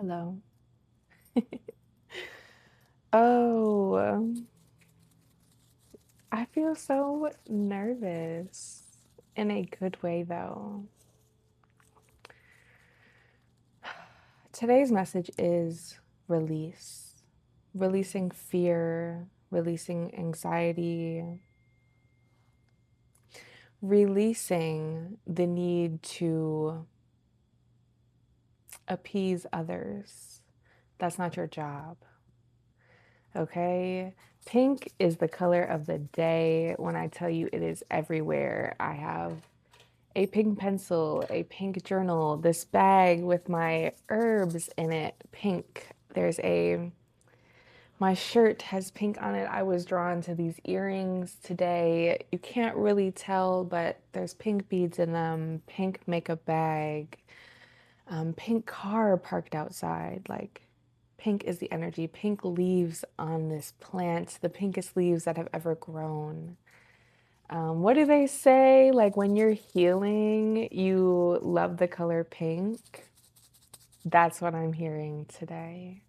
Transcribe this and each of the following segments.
Hello. Oh, I feel so nervous in a good way, though. Today's message is release, releasing fear, releasing anxiety, releasing the need to appease others. That's not your job, okay? Pink is the color of the day. When I tell you it is everywhere, I have a pink pencil, a pink journal, this bag with my herbs in it, pink. My shirt has pink on it. I was drawn to these earrings today. You can't really tell, but there's pink beads in them, pink makeup bag, pink car parked outside. Like, pink is the energy. Pink leaves on this plant, the pinkest leaves that have ever grown. What do they say? Like when you're healing, you love the color pink. That's what I'm hearing today.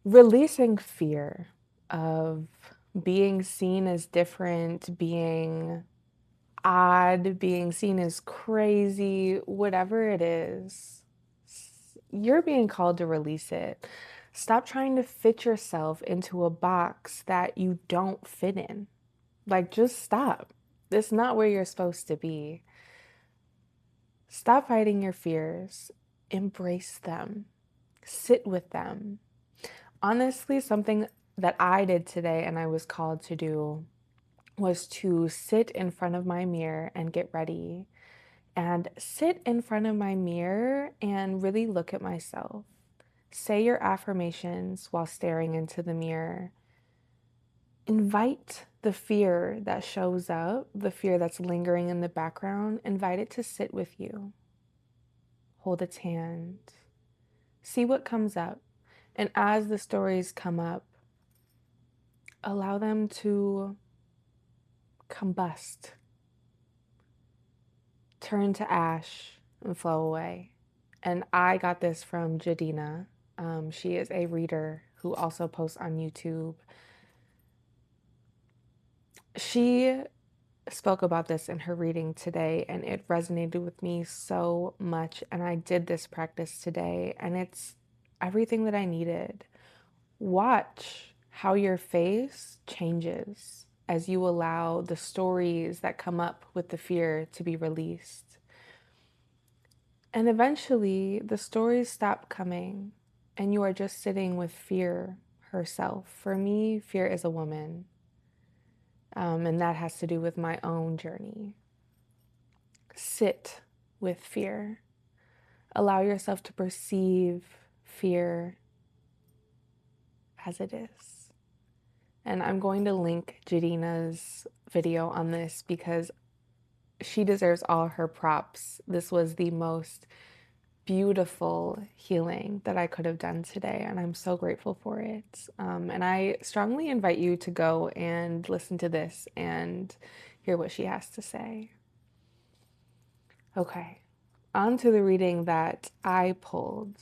Releasing fear of being seen as different, being odd, being seen as crazy, whatever it is, you're being called to release it. Stop trying to fit yourself into a box that you don't fit in. Like, just stop. It's not where you're supposed to be. Stop fighting your fears. Embrace them. Sit with them. Honestly, something that I did today and I was called to do was to sit in front of my mirror and get ready. And sit in front of my mirror and really look at myself. Say your affirmations while staring into the mirror. Invite the fear that shows up, the fear that's lingering in the background, invite it to sit with you. Hold its hand. See what comes up. And as the stories come up, allow them to combust, turn to ash, and flow away. And I got this from Jhadina. She is a reader who also posts on YouTube. She spoke about this in her reading today, and it resonated with me so much. And I did this practice today, and it's everything that I needed. Watch how your face changes as you allow the stories that come up with the fear to be released. And eventually, the stories stop coming, and you are just sitting with fear herself. For me, fear is a woman. And that has to do with my own journey. Sit with fear. Allow yourself to perceive fear as it is. And I'm going to link Jhadina's video on this because she deserves all her props. This was the most beautiful healing that I could have done today, and I'm so grateful for it. And I strongly invite you to go and listen to this and hear what she has to say. Okay, on to the reading that I pulled.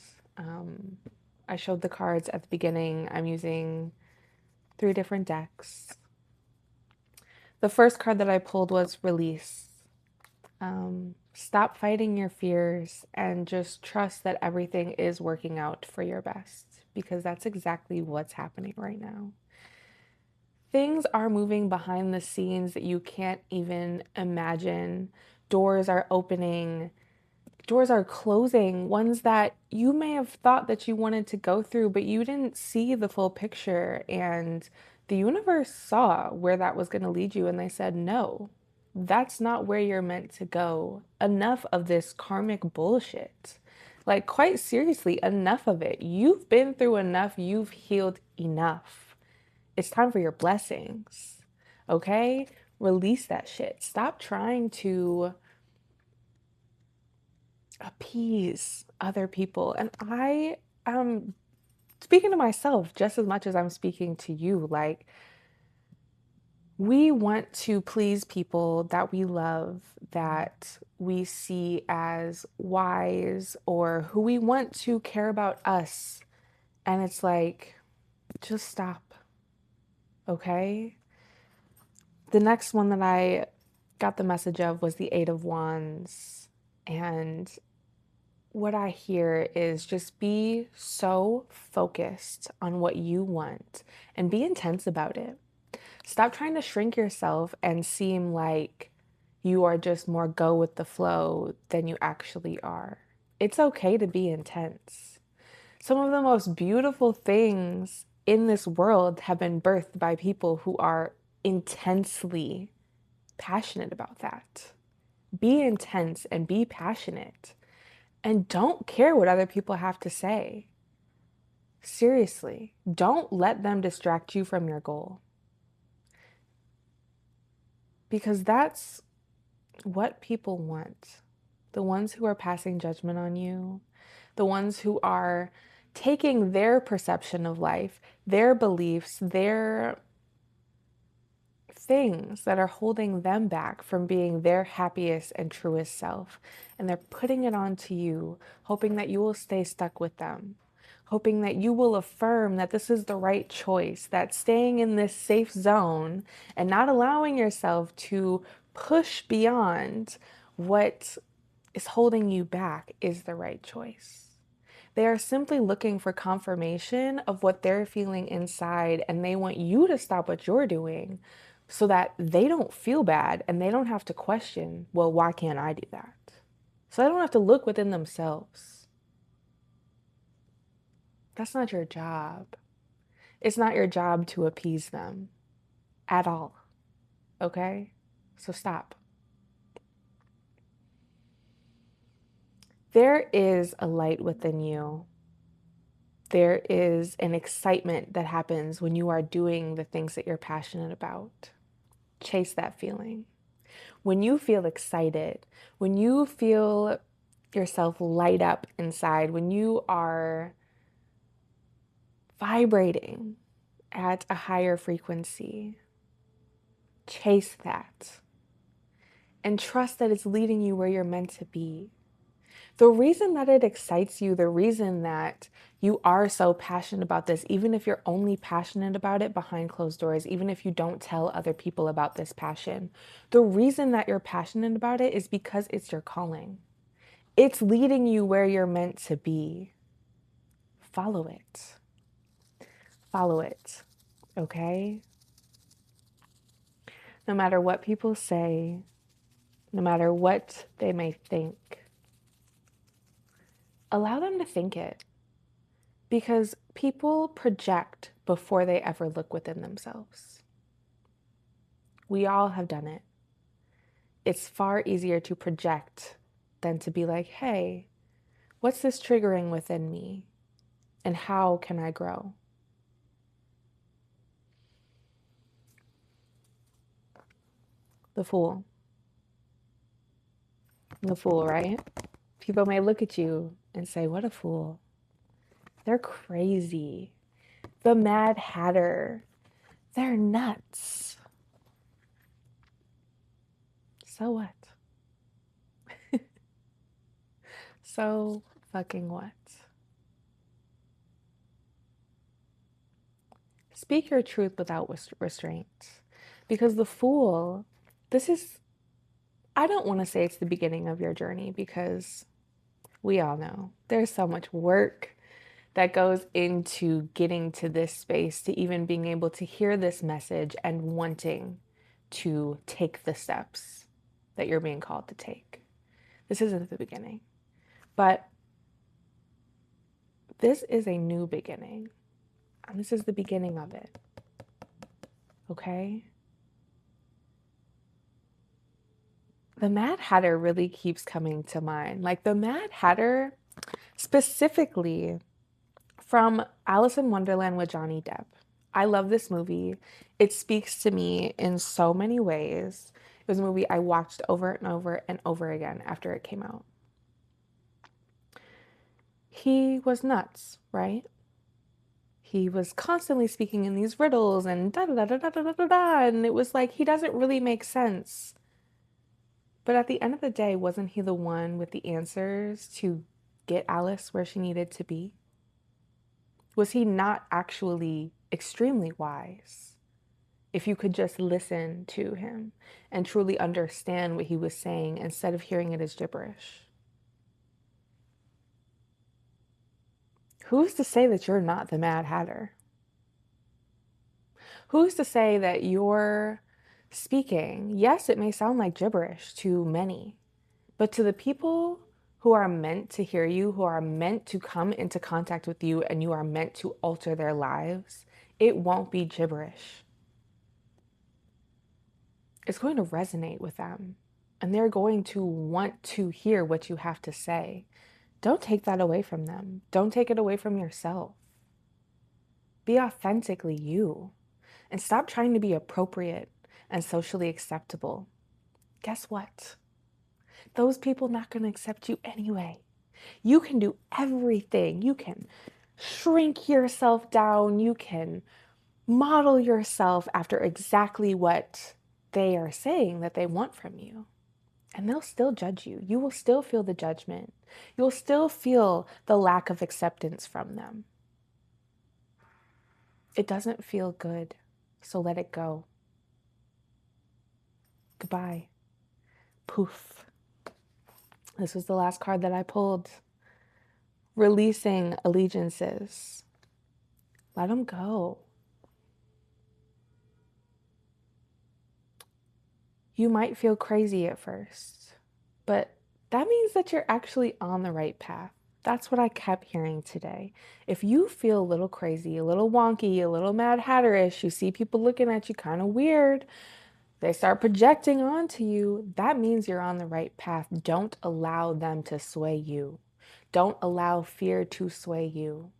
I showed the cards at the beginning. I'm using 3 different decks. The first card that I pulled was release. Stop fighting your fears and just trust that everything is working out for your best, because that's exactly what's happening right now. Things are moving behind the scenes that you can't even imagine. Doors are opening, doors are closing, ones that you may have thought that you wanted to go through, but you didn't see the full picture. And the universe saw where that was going to lead you, and they said, no, that's not where you're meant to go. Enough of this karmic bullshit. Like, quite seriously, enough of it. You've been through enough, you've healed enough. It's time for your blessings. Okay? Release that shit. Stop trying to appease other people. And I am speaking to myself just as much as I'm speaking to you. Like, We want to please people that we love, that we see as wise, or who we want to care about us. And it's like, just stop, okay? The next one that I got the message of was the Eight of Wands. And what I hear is just be so focused on what you want and be intense about it. Stop trying to shrink yourself and seem like you are just more go with the flow than you actually are. It's okay to be intense. Some of the most beautiful things in this world have been birthed by people who are intensely passionate about that. Be intense and be passionate. And don't care what other people have to say. Seriously, don't let them distract you from your goal. Because that's what people want. The ones who are passing judgment on you, the ones who are taking their perception of life, their beliefs, their things that are holding them back from being their happiest and truest self. And they're putting it onto you, hoping that you will stay stuck with them, hoping that you will affirm that this is the right choice, that staying in this safe zone and not allowing yourself to push beyond what is holding you back is the right choice. They are simply looking for confirmation of what they're feeling inside, and they want you to stop what you're doing so that they don't feel bad and they don't have to question, well, why can't I do that? So they don't have to look within themselves. That's not your job. It's not your job to appease them at all. Okay? So stop. There is a light within you. There is an excitement that happens when you are doing the things that you're passionate about. Chase that feeling. When you feel excited, when you feel yourself light up inside, when you are vibrating at a higher frequency, chase that and trust that it's leading you where you're meant to be. The reason that it excites you, the reason that you are so passionate about this, even if you're only passionate about it behind closed doors, even if you don't tell other people about this passion, the reason that you're passionate about it is because it's your calling. It's leading you where you're meant to be. Follow it. Follow it. Okay? No matter what people say, no matter what they may think, allow them to think it. Because people project before they ever look within themselves. We all have done it. It's far easier to project than to be like, hey, what's this triggering within me? And how can I grow? The Fool. The Fool, right? People may look at you and say, what a fool. They're crazy. The Mad Hatter. They're nuts. So what? So fucking what? Speak your truth without restraint. Because the Fool, this is, I don't want to say it's the beginning of your journey because we all know there's so much work that goes into getting to this space, to even being able to hear this message and wanting to take the steps that you're being called to take. This isn't the beginning, but this is a new beginning, and this is the beginning of it. Okay? The Mad Hatter really keeps coming to mind. Like the Mad Hatter, specifically from Alice in Wonderland with Johnny Depp. I love this movie. It speaks to me in so many ways. It was a movie I watched over and over and over again after it came out. He was nuts, right? He was constantly speaking in these riddles and da da da da da da da da, and it was like he doesn't really make sense. But at the end of the day, wasn't he the one with the answers to get Alice where she needed to be? Was he not actually extremely wise if you could just listen to him and truly understand what he was saying instead of hearing it as gibberish? Who's to say that you're not the Mad Hatter? Who's to say that you're speaking? Yes, it may sound like gibberish to many, but to the people who are meant to hear you, who are meant to come into contact with you, and you are meant to alter their lives, it won't be gibberish. It's going to resonate with them, and they're going to want to hear what you have to say. Don't take that away from them. Don't take it away from yourself. Be authentically you, and stop trying to be appropriate and socially acceptable. Guess what? Those people not going to accept you anyway. You can do everything. You can shrink yourself down. You can model yourself after exactly what they are saying that they want from you. And they'll still judge you. You will still feel the judgment. You'll still feel the lack of acceptance from them. It doesn't feel good, so let it go. Goodbye. Poof. This was the last card that I pulled. Releasing allegiances. Let them go. You might feel crazy at first, but that means that you're actually on the right path. That's what I kept hearing today. If you feel a little crazy, a little wonky, a little Mad Hatterish, you see people looking at you kind of weird, they start projecting onto you, that means you're on the right path. Don't allow them to sway you. Don't allow fear to sway you.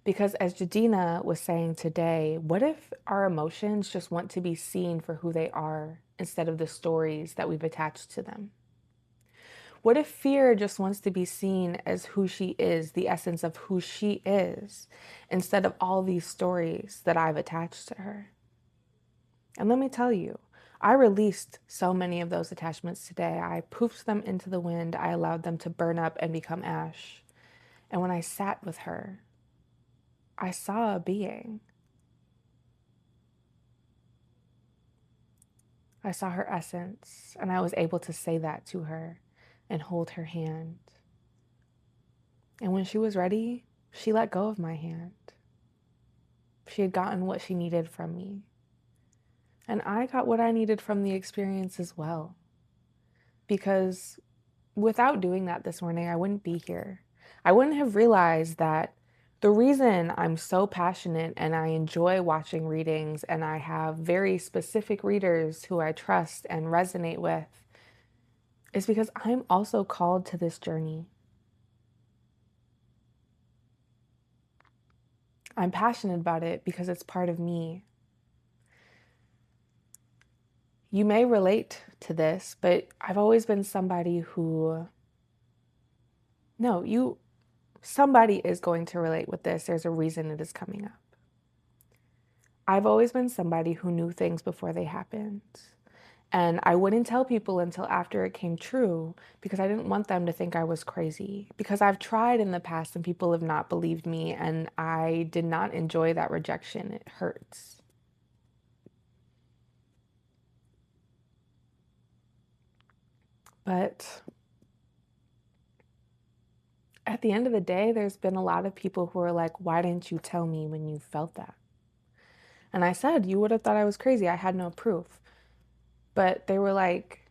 Because as Jhadina was saying today, what if our emotions just want to be seen for who they are instead of the stories that we've attached to them? What if fear just wants to be seen as who she is, the essence of who she is, instead of all these stories that I've attached to her? And let me tell you, I released so many of those attachments today. I poofed them into the wind. I allowed them to burn up and become ash. And when I sat with her, I saw a being. I saw her essence, and I was able to say that to her and hold her hand. And when she was ready, she let go of my hand. She had gotten what she needed from me. And I got what I needed from the experience as well. Because without doing that this morning, I wouldn't be here. I wouldn't have realized that the reason I'm so passionate and I enjoy watching readings and I have very specific readers who I trust and resonate with is because I'm also called to this journey. I'm passionate about it because it's part of me. You may relate to this, but I've always been somebody who, somebody is going to relate with this. There's a reason it is coming up. I've always been somebody who knew things before they happened. And I wouldn't tell people until after it came true because I didn't want them to think I was crazy. Because I've tried in the past and people have not believed me, and I did not enjoy that rejection. It hurts. But at the end of the day, there's been a lot of people who are like, why didn't you tell me when you felt that? And I said, you would have thought I was crazy. I had no proof. But they were like,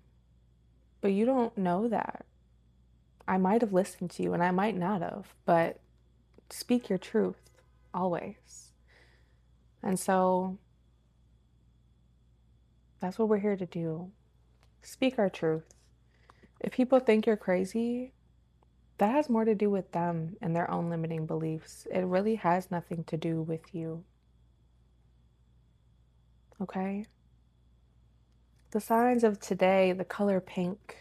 but you don't know that. I might have listened to you and I might not have, but speak your truth always. And so that's what we're here to do. Speak our truth. If people think you're crazy, that has more to do with them and their own limiting beliefs. It really has nothing to do with you. Okay? The signs of today, the color pink,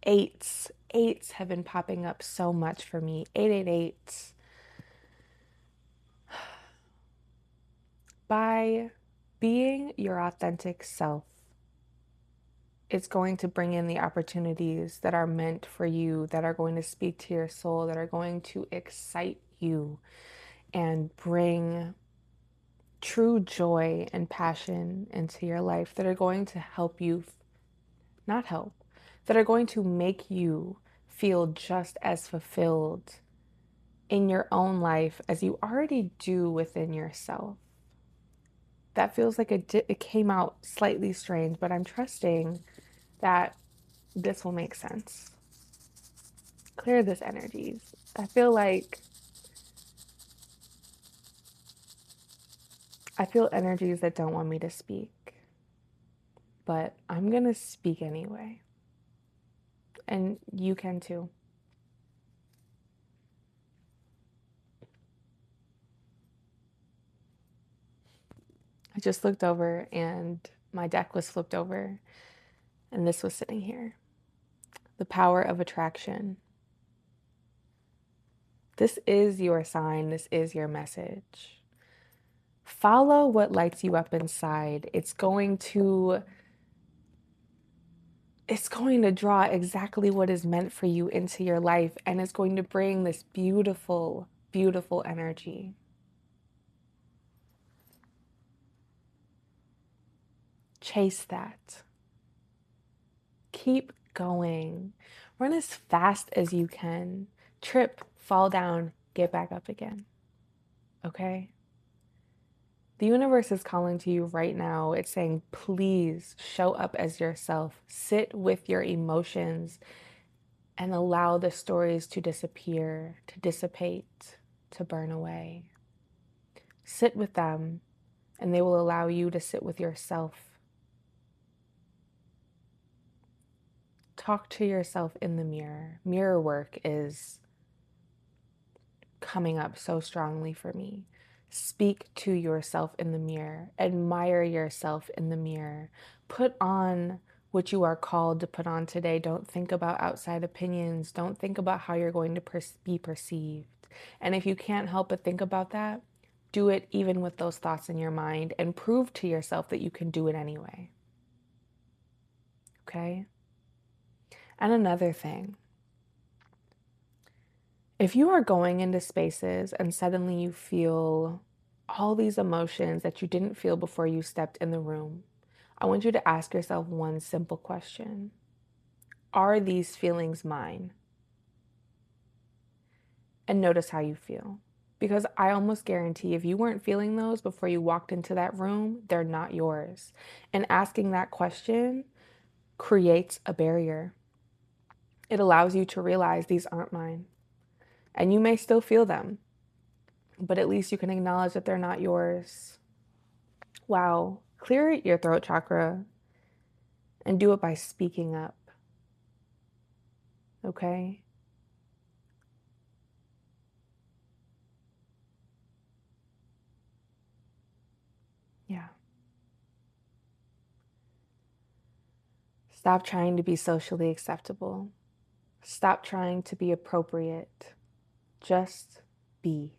eights. Eights have been popping up so much for me. 888. By being your authentic self, it's going to bring in the opportunities that are meant for you, that are going to speak to your soul, that are going to excite you and bring true joy and passion into your life, that are going to help you, not help, that are going to make you feel just as fulfilled in your own life as you already do within yourself. That feels like it came out slightly strange, but I'm trusting that this will make sense. Clear this energies. I feel energies that don't want me to speak, but I'm going to speak anyway. And you can too. I just looked over and my deck was flipped over and this was sitting here. The power of attraction. This is your sign. This is your message. Follow what lights you up inside. It's going to draw exactly what is meant for you into your life, and it's going to bring this beautiful, beautiful energy. Chase that. Keep going. Run as fast as you can. Trip, fall down, get back up again. Okay? The universe is calling to you right now. It's saying, please show up as yourself. Sit with your emotions and allow the stories to disappear, to dissipate, to burn away. Sit with them, and they will allow you to sit with yourself. Talk to yourself in the mirror. Mirror work is coming up so strongly for me. Speak to yourself in the mirror. Admire yourself in the mirror. Put on what you are called to put on today. Don't think about outside opinions. Don't think about how you're going to be perceived. And if you can't help but think about that, do it even with those thoughts in your mind and prove to yourself that you can do it anyway. Okay? And another thing, if you are going into spaces and suddenly you feel all these emotions that you didn't feel before you stepped in the room, I want you to ask yourself one simple question. Are these feelings mine? And notice how you feel. Because I almost guarantee if you weren't feeling those before you walked into that room, they're not yours. And asking that question creates a barrier. It allows you to realize these aren't mine. And you may still feel them, but at least you can acknowledge that they're not yours. Wow. Clear your throat chakra and do it by speaking up. Okay? Yeah. Stop trying to be socially acceptable. Stop trying to be appropriate. Just be.